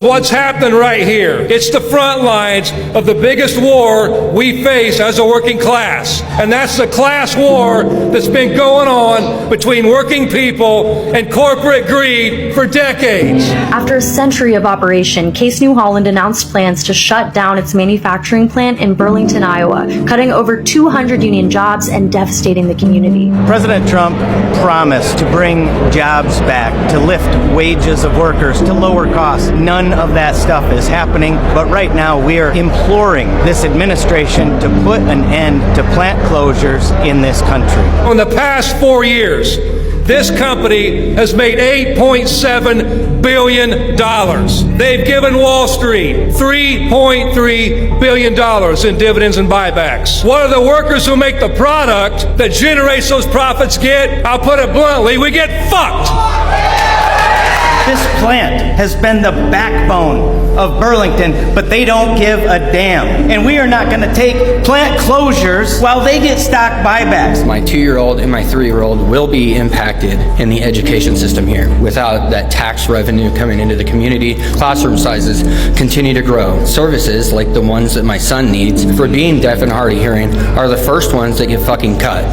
What's happening right here? It's the front lines of the biggest war we face as a working class. And that's the class war that's been going on between working people and corporate greed for decades. After a century of operation, Case New Holland announced plans to shut down its manufacturing plant in Burlington, Iowa, cutting over 200 union jobs and devastating the community. President Trump promised to bring jobs back, to lift wages of workers, to lower costs. None of that stuff is happening, but right now we are imploring this administration to put an end to plant closures in this country. In the past 4 years, this company has made $8.7 billion. They've given Wall Street $3.3 billion in dividends and buybacks. What do the workers who make the product that generates those profits get? I'll put it bluntly, we get fucked. This plant has been the backbone of Burlington, but they don't give a damn. And we are not going to take plant closures while they get stock buybacks. My 2-year-old and my 3-year-old will be impacted in the education system here. Without that tax revenue coming into the community, classroom sizes continue to grow. Services like the ones that my son needs for being deaf and hard of hearing are the first ones that get fucking cut.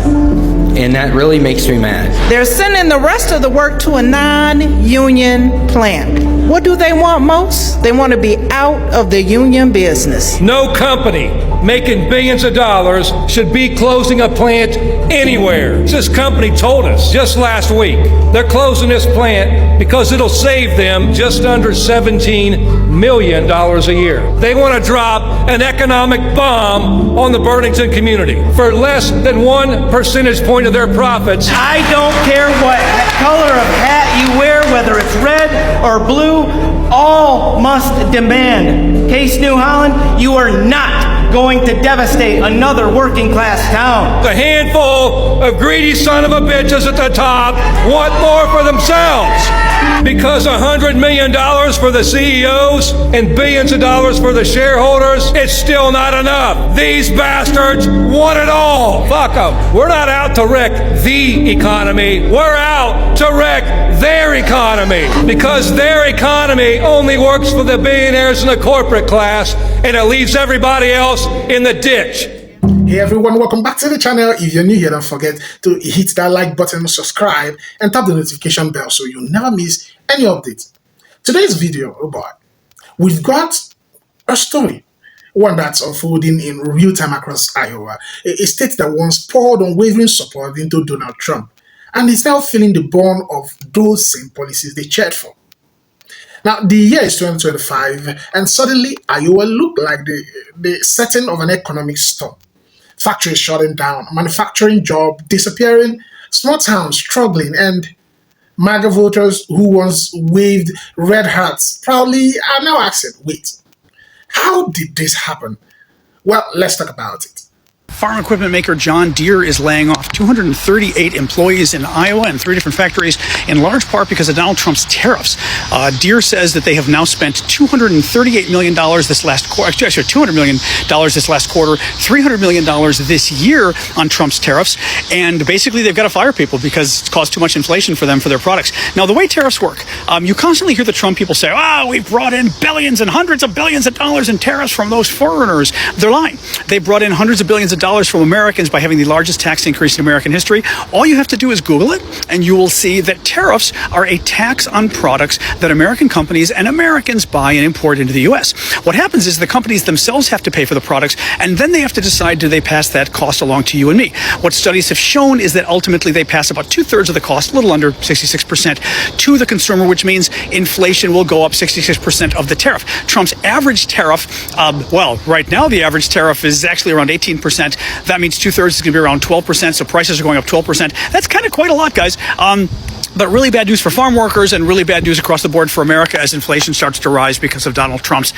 And that really makes me mad. They're sending the rest of the work to a non-union plant. What do they want most? They want to be out of the union business. No company making billions of dollars should be closing a plant anywhere. This company told us just last week they're closing this plant because it'll save them just under $17 million a year. They want to drop an economic bomb on the Burlington community for less than 1 percentage point of their profits. I don't care what color of hat you wear, whether it's red or blue, all must demand. Case New Holland, you are not going to devastate another working class town. The handful of greedy son of a bitches at the top want more for themselves. Because $100 million for the CEOs and billions of dollars for the shareholders, it's still not enough. These bastards want it all. Fuck them. We're not out to wreck the economy. We're out to wreck their economy. Because their economy only works for the billionaires and the corporate class, and it leaves everybody else in the ditch. Hey everyone, welcome back to the channel. If you're new here, don't forget to hit that like button, subscribe, and tap the notification bell so you'll never miss any updates. Today's video, oh boy, we've got a story, one that's unfolding in real time across Iowa, a state that once poured unwavering support into Donald Trump and is now feeling the burn of those same policies they cheered for. Now, the year is 2025, and suddenly Iowa looked like the setting of an economic storm. Factories shutting down, manufacturing jobs disappearing, small towns struggling, and MAGA voters who once waved red hats proudly are now asking, wait, how did this happen? Well, let's talk about it. Farm equipment maker John Deere is laying off 238 employees in Iowa and 3 different factories, in large part because of Donald Trump's tariffs. Deere says that they have now spent $238 million this last quarter, actually $200 million this last quarter, $300 million this year on Trump's tariffs, and basically they've got to fire people because it's caused too much inflation for them for their products. Now, the way tariffs work, you constantly hear the Trump people say, we've brought in billions and hundreds of billions of dollars in tariffs from those foreigners. They're lying. They brought in hundreds of billions of dollars from Americans by having the largest tax increase in American history. All you have to do is Google it, and you will see that tariffs are a tax on products that American companies and Americans buy and import into the U.S. What happens is the companies themselves have to pay for the products, and then they have to decide, do they pass that cost along to you and me? What studies have shown is that ultimately they pass about 2/3 of the cost, a little under 66%, to the consumer, which means inflation will go up 66% of the tariff. Trump's average tariff, right now the average tariff is actually around 18%. That means 2/3 is going to be around 12%, so prices are going up 12%. That's kind of quite a lot, guys. But really bad news for farm workers and really bad news across the board for America as inflation starts to rise because of Donald Trump's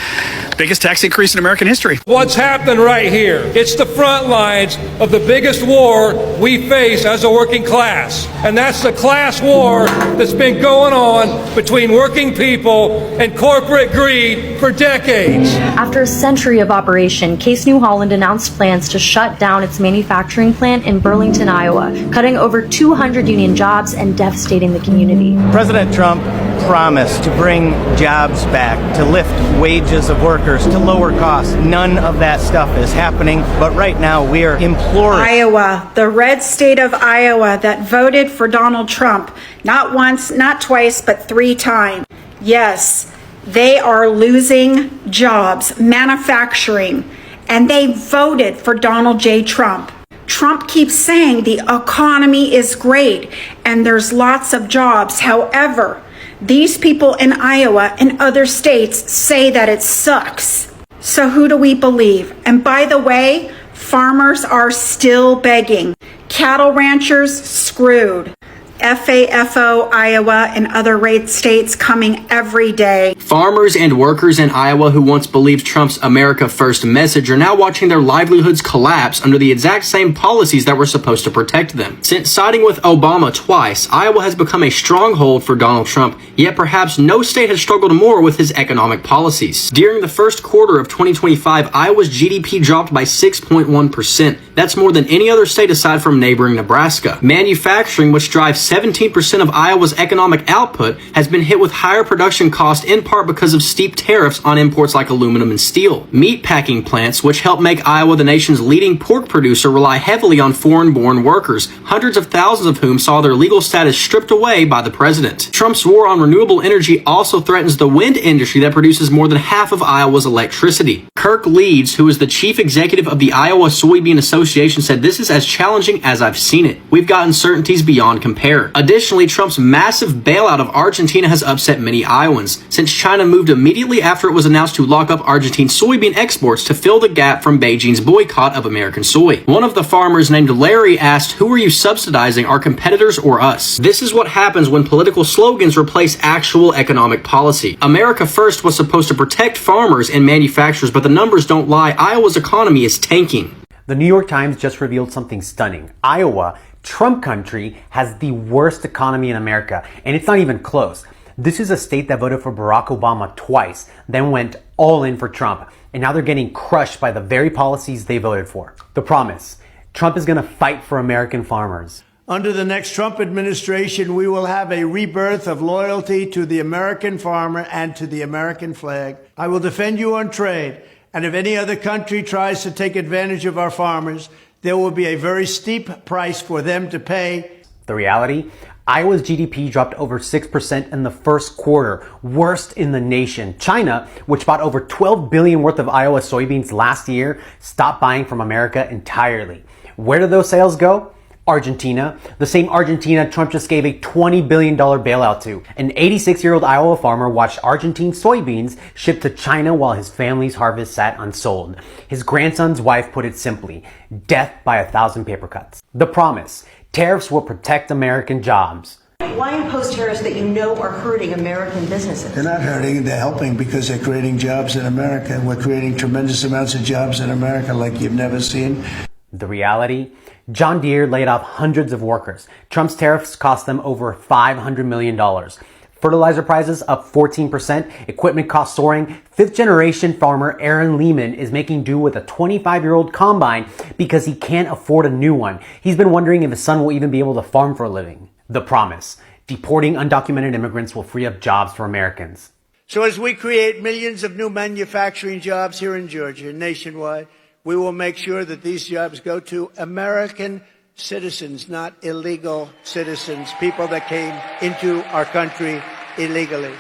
biggest tax increase in American history. What's happening right here? It's the front lines of the biggest war we face as a working class. And that's the class war that's been going on between working people and corporate greed for decades. After a century of operation, Case New Holland announced plans to shut down its manufacturing plant in Burlington, Iowa, cutting over 200 union jobs and devastating the community. President Trump promise to bring jobs back, to lift wages of workers, to lower costs. None of that stuff is happening, but right now we are imploring Iowa, the red state of Iowa that voted for Donald Trump, not once, not twice, but 3 times. Yes, they are losing jobs, manufacturing, and they voted for Donald J. Trump. Trump keeps saying the economy is great and there's lots of jobs. However, these people in Iowa and other states say that it sucks. So who do we believe? And by the way, farmers are still begging. Cattle ranchers screwed. FAFO, Iowa, and other red states coming every day. Farmers and workers in Iowa who once believed Trump's America First message are now watching their livelihoods collapse under the exact same policies that were supposed to protect them. Since siding with Obama twice, Iowa has become a stronghold for Donald Trump, yet perhaps no state has struggled more with his economic policies. During the first quarter of 2025, Iowa's GDP dropped by 6.1%. That's more than any other state aside from neighboring Nebraska. Manufacturing, which drives 17% of Iowa's economic output, has been hit with higher production costs in part because of steep tariffs on imports like aluminum and steel. Meatpacking plants, which help make Iowa the nation's leading pork producer, rely heavily on foreign-born workers, hundreds of thousands of whom saw their legal status stripped away by the president. Trump's war on renewable energy also threatens the wind industry that produces more than half of Iowa's electricity. Kirk Leeds, who is the chief executive of the Iowa Soybean Association, said, "This is as challenging as I've seen it. We've got uncertainties beyond compare." Additionally, Trump's massive bailout of Argentina has upset many Iowans, since China moved immediately after it was announced to lock up Argentine soybean exports to fill the gap from Beijing's boycott of American soy. One of the farmers, named Larry, asked, "Who are you subsidizing, our competitors or us?" This is what happens when political slogans replace actual economic policy. America First was supposed to protect farmers and manufacturers, but the numbers don't lie. Iowa's economy is tanking. The New York Times just revealed something stunning. Iowa, Trump country, has the worst economy in America, and it's not even close. This is a state that voted for Barack Obama twice, then went all in for Trump, and now they're getting crushed by the very policies they voted for. The promise: Trump is going to fight for American farmers. Under the next Trump administration, we will have a rebirth of loyalty to the American farmer and to the American flag. I will defend you on trade, and if any other country tries to take advantage of our farmers, there will be a very steep price for them to pay. The reality? Iowa's GDP dropped over 6% in the first quarter, worst in the nation. China, which bought over $12 billion worth of Iowa soybeans last year, stopped buying from America entirely. Where did those sales go? Argentina, the same Argentina Trump just gave a $20 billion bailout to. An 86-year-old Iowa farmer watched Argentine soybeans shipped to China while his family's harvest sat unsold. His grandson's wife put it simply: death by 1,000 paper cuts. The promise: tariffs will protect American jobs. Why impose tariffs that you know are hurting American businesses? They're not hurting, they're helping, because they're creating jobs in America. We're creating tremendous amounts of jobs in America like you've never seen. The reality? John Deere laid off hundreds of workers. Trump's tariffs cost them over $500 million. Fertilizer prices up 14%, equipment costs soaring. Fifth-generation farmer Aaron Lehman is making do with a 25-year-old combine because he can't afford a new one. He's been wondering if his son will even be able to farm for a living. The promise: deporting undocumented immigrants will free up jobs for Americans. So as we create millions of new manufacturing jobs here in Georgia and nationwide, we will make sure that these jobs go to American citizens, not illegal citizens, people that came into our country illegally.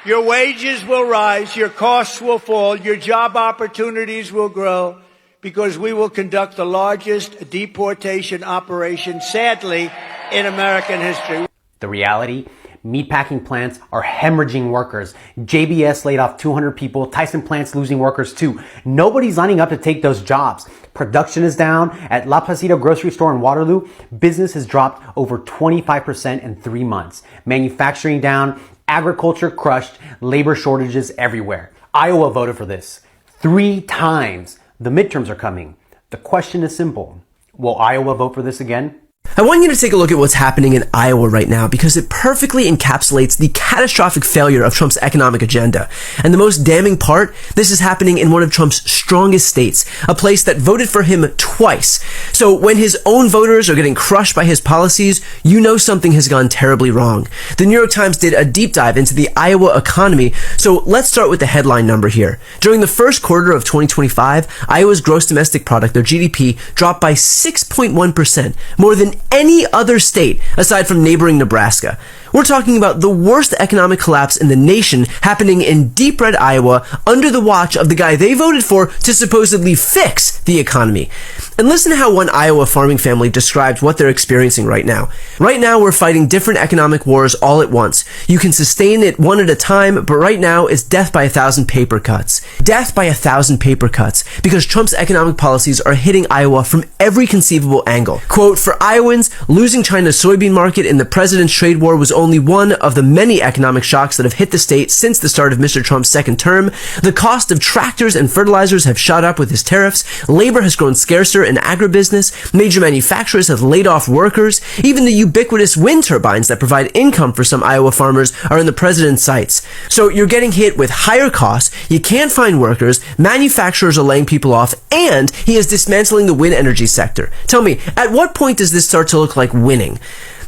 Your wages will rise, your costs will fall, your job opportunities will grow, because we will conduct the largest deportation operation, sadly, in American history. The reality? Meatpacking plants are hemorrhaging workers. JBS laid off 200 people. Tyson plants losing workers too. Nobody's lining up to take those jobs. Production is down. At La Placita grocery store in Waterloo, business has dropped over 25% in 3 months. Manufacturing down. Agriculture crushed. Labor shortages everywhere. Iowa voted for this 3 times. The midterms are coming. The question is simple: will Iowa vote for this again? I want you to take a look at what's happening in Iowa right now, because it perfectly encapsulates the catastrophic failure of Trump's economic agenda. And the most damning part, this is happening in one of Trump's strongest states, a place that voted for him twice. So when his own voters are getting crushed by his policies, you know something has gone terribly wrong. The New York Times did a deep dive into the Iowa economy, so let's start with the headline number here. During the first quarter of 2025, Iowa's gross domestic product, their GDP, dropped by 6.1%, more than any other state aside from neighboring Nebraska. We're talking about the worst economic collapse in the nation happening in deep red Iowa under the watch of the guy they voted for to supposedly fix the economy. And listen to how one Iowa farming family described what they're experiencing right now. Right now, we're fighting different economic wars all at once. You can sustain it one at a time, but right now, it's death by 1,000 paper cuts. Death by 1,000 paper cuts, because Trump's economic policies are hitting Iowa from every conceivable angle. Quote, for Iowans, losing China's soybean market in the president's trade war was only one of the many economic shocks that have hit the state since the start of Mr. Trump's second term. The cost of tractors and fertilizers have shot up with his tariffs. Labor has grown scarcer in agribusiness. Major manufacturers have laid off workers. Even the ubiquitous wind turbines that provide income for some Iowa farmers are in the president's sights. So you're getting hit with higher costs. You can't find workers. Manufacturers are laying people off, and he is dismantling the wind energy sector. Tell me, at what point does this start to look like winning?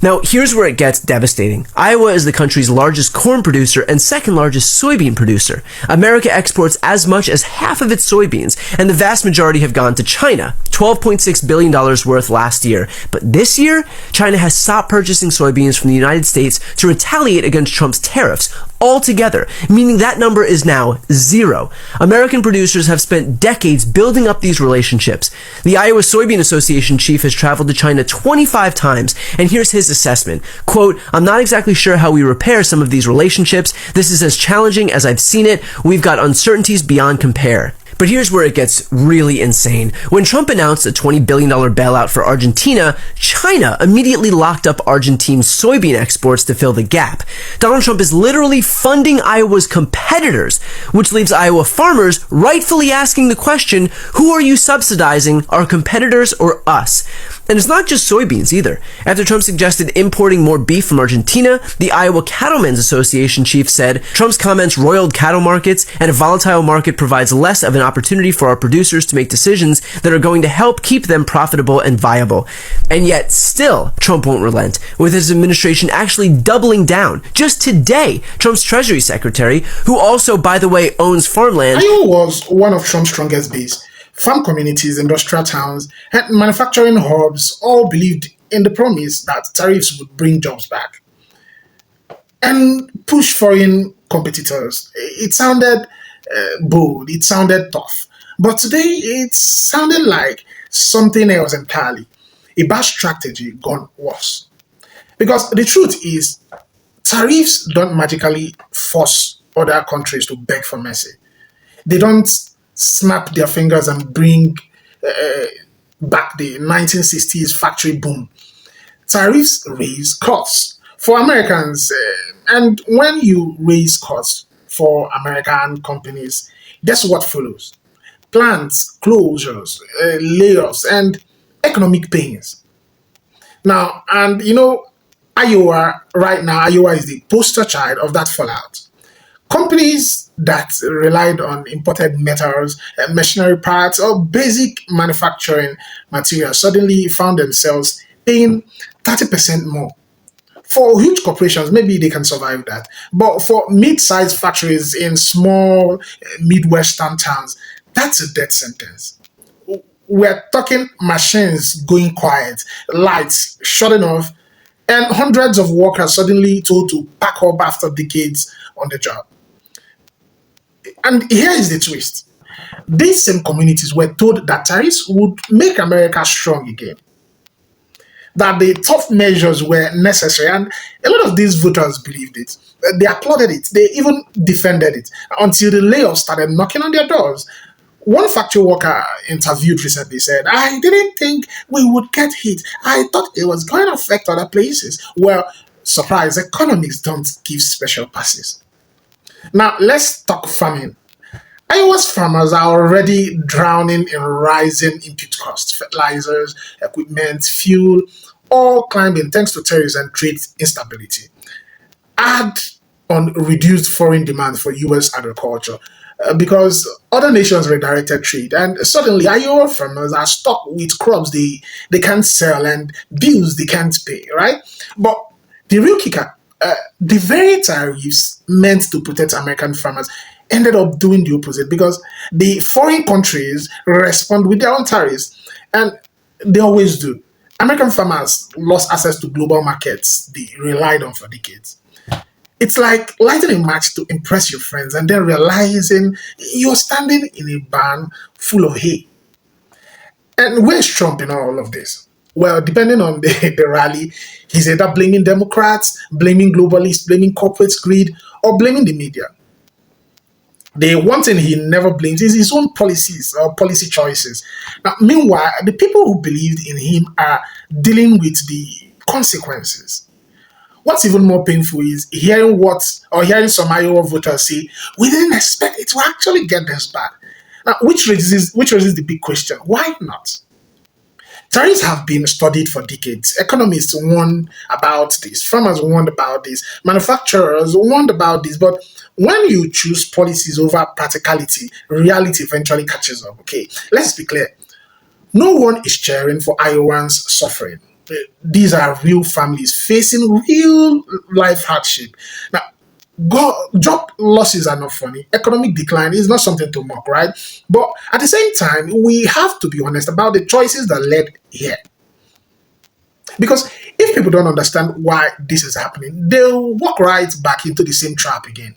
Now, here's where it gets devastating. Iowa is the country's largest corn producer and second largest soybean producer. America exports as much as half of its soybeans, and the vast majority have gone to China, $12.6 billion worth last year. But this year, China has stopped purchasing soybeans from the United States to retaliate against Trump's tariffs altogether, meaning that number is now zero. American producers have spent decades building up these relationships. The Iowa Soybean Association chief has traveled to China 25 times, and here's his assessment. Quote, I'm not exactly sure how we repair some of these relationships. This is as challenging as I've seen it. We've got uncertainties beyond compare. But here's where it gets really insane. When Trump announced a $20 billion bailout for Argentina, China immediately locked up Argentine soybean exports to fill the gap. Donald Trump is literally funding Iowa's competitors, which leaves Iowa farmers rightfully asking the question, who are you subsidizing, our competitors or us? And it's not just soybeans either. After Trump suggested importing more beef from Argentina, the Iowa Cattlemen's Association chief said, Trump's comments roiled cattle markets, and a volatile market provides less of an opportunity for our producers to make decisions that are going to help keep them profitable and viable. And yet, still, Trump won't relent, with his administration actually doubling down. Just today, Trump's Treasury Secretary, who also, by the way, owns farmland. Iowa was one of Trump's strongest bases. Farm communities, industrial towns, and manufacturing hubs all believed in the promise that tariffs would bring jobs back and push foreign competitors. It sounded bold, it sounded tough, but today it's sounding like something else entirely. A bad strategy gone worse. Because the truth is, tariffs don't magically force other countries to beg for mercy. They don't snap their fingers and bring back the 1960s factory boom. Tariffs raise costs for Americans. And when you raise costs for American companies, guess what follows? Plants, closures, layoffs, and economic pains. Now, and you know, Iowa is the poster child of that fallout. Companies that relied on imported metals, machinery parts, or basic manufacturing materials suddenly found themselves paying 30% more. For huge corporations, maybe they can survive that. But for mid-sized factories in small Midwestern towns, that's a death sentence. We're talking machines going quiet, lights shutting off, and hundreds of workers suddenly told to pack up after decades on the job. And here is the twist. These same communities were told that tariffs would make America strong again, that the tough measures were necessary, and a lot of these voters believed it. They applauded it. They even defended it until the layoffs started knocking on their doors. One factory worker interviewed recently said, I didn't think we would get hit. I thought it was going to affect other places. Well, surprise, economists don't give special passes. Now, let's talk farming. Iowa's farmers are already drowning in rising input costs, fertilizers, equipment, fuel, all climbing thanks to tariffs and trade instability. Add on reduced foreign demand for U.S. agriculture because other nations redirected trade, and suddenly Iowa farmers are stuck with crops they can't sell and bills they can't pay, right? But the real kicker, the very tariffs meant to protect American farmers ended up doing the opposite because the foreign countries respond with their own tariffs, and they always do. American farmers lost access to global markets they relied on for decades. It's like lighting a match to impress your friends and then realizing you're standing in a barn full of hay. And where's Trump in all of this? Well, depending on the rally, he's either blaming Democrats, blaming globalists, blaming corporate greed, or blaming the media. The one thing he never blames is his own policies or policy choices. Now, meanwhile, the people who believed in him are dealing with the consequences. What's even more painful is hearing some Iowa voters say, we didn't expect it to actually get this bad. Now, which raises the big question, why not? Tariffs have been studied for decades. Economists warned about this, farmers warned about this, manufacturers warned about this, but when you choose policies over practicality, reality eventually catches up, okay? Let's be clear. No one is cheering for Iowans suffering. These are real families facing real life hardship. Now, job losses are not funny. Economic decline is not something to mock, right? But at the same time, we have to be honest about the choices that led here. Because if people don't understand why this is happening, they'll walk right back into the same trap again,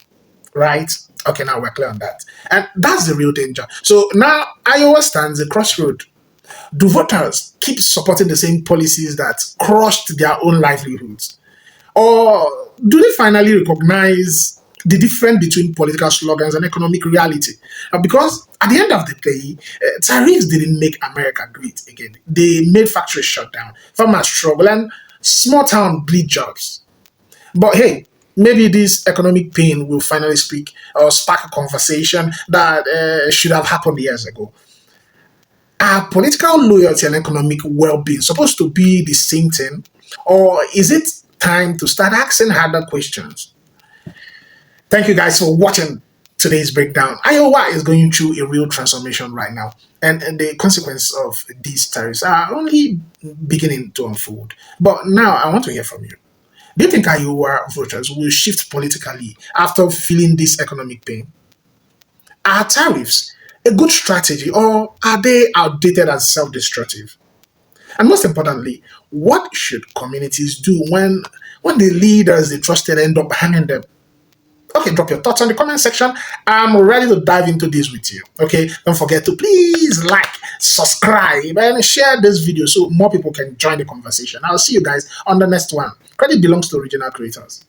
right? Okay, now we're clear on that. And that's the real danger. So now Iowa stands a crossroad. Do voters keep supporting the same policies that crushed their own livelihoods? Or do they finally recognize the difference between political slogans and economic reality? Because at the end of the day, tariffs didn't make America great again. They made factories shut down, farmers struggle, and small town bleed jobs. But hey, maybe this economic pain will finally spark a conversation that should have happened years ago. Are political loyalty and economic well-being supposed to be the same thing? Or is it time to start asking harder questions? Thank you guys for watching today's breakdown. Iowa is going through a real transformation right now, and the consequences of these tariffs are only beginning to unfold. But now I want to hear from you. Do you think Iowa voters will shift politically after feeling this economic pain? Are tariffs a good strategy, or are they outdated and self-destructive? And most importantly, what should communities do when the leaders they trusted end up hanging them? Okay, drop your thoughts on the comment section. I'm ready to dive into this with you. Okay, don't forget to please like, subscribe, and share this video so more people can join the conversation. I'll see you guys on the next one. Credit belongs to original creators.